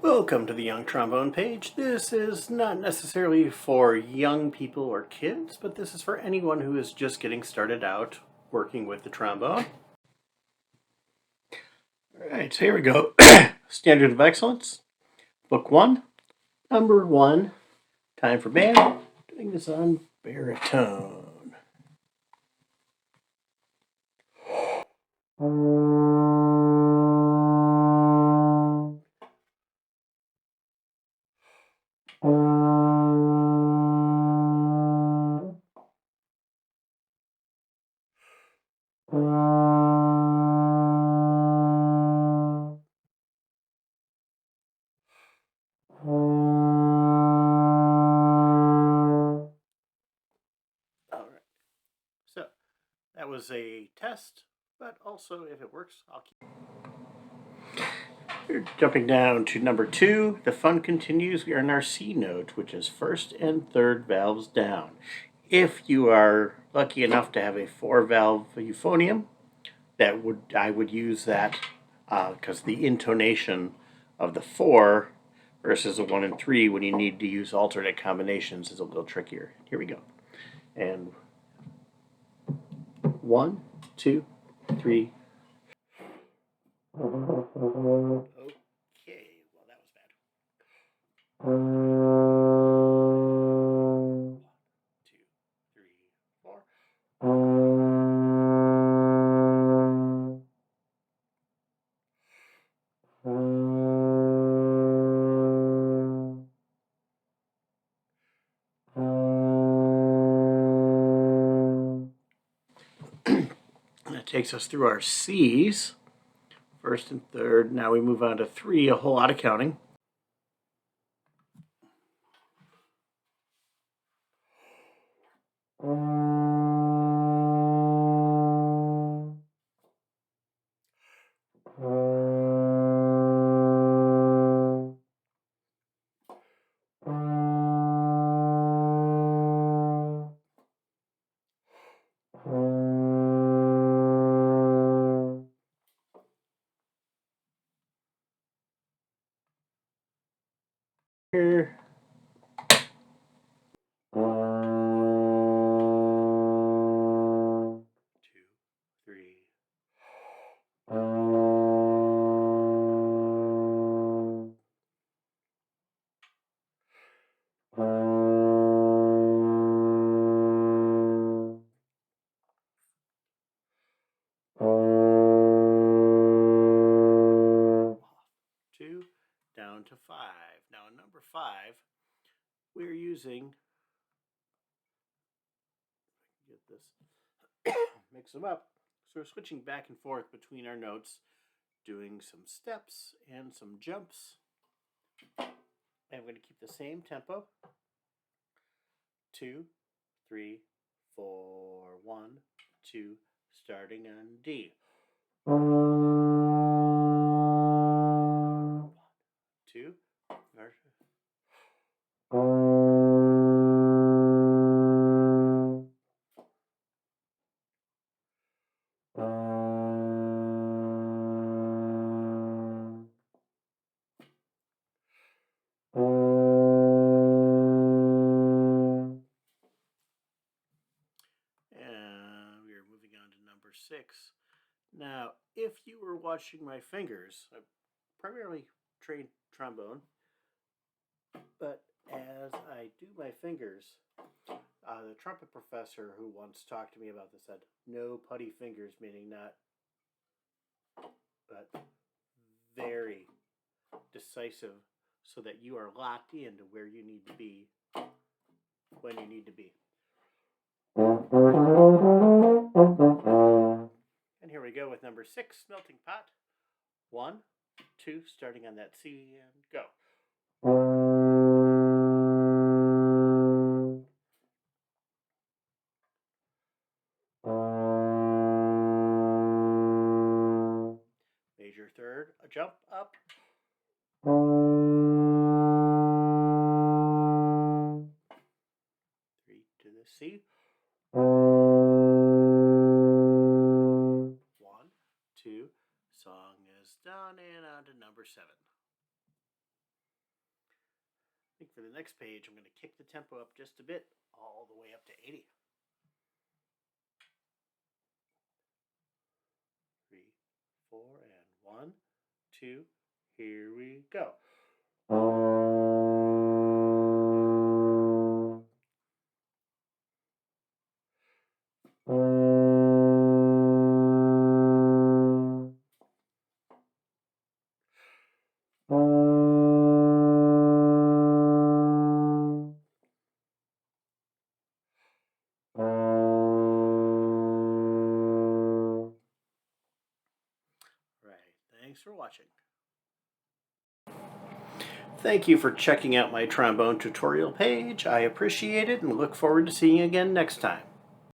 Welcome to the Young Trombone page. This is not necessarily for young people or kids, but this is for anyone who is just getting started out working with the trombone. All right, so here we go. Standard of Excellence, Book 1, Number 1, Time for Band. Doing this on baritone. All right, so that was a test, but also if it works, I'll keep. We're jumping down to number 2. The fun continues. We are in our C note, which is first and third valves down. If you are lucky enough to have a 4-valve euphonium, I would use that because the intonation of the 4 versus a 1 and 3 when you need to use alternate combinations is a little trickier. Here we go. And 1, 2, 3. Okay, well that was bad. 1, 2, 3, 4. That takes us through our C's, first and third. Now we move on to 3, a whole lot of counting. Here. 1, 2, 3. Two, down to 5. Now in number 5, we're using, get this, mix them up. So we're switching back and forth between our notes, doing some steps and some jumps. And I'm going to keep the same tempo. 2, 3, 4, 1, 2, starting on D. 1, 2, and we are moving on to number 6. Now, if you were watching my fingers, I primarily trained trombone, but as I do my fingers, the trumpet professor who once talked to me about this said, no putty fingers, meaning not, but very decisive so that you are locked into where you need to be when you need to be. And here we go with number 6, Melting Pot. 1, 2, starting on that C and go. 1. Major third, a jump up. 3 to the C. 1, 2, song is done, and on to number 7. think for the next page, I'm going to kick the tempo up just a bit, all the way up to 80. 3, 4, and 1, 2, here we go. Thanks for watching. Thank you for checking out my trombone tutorial page. I appreciate it and look forward to seeing you again next time.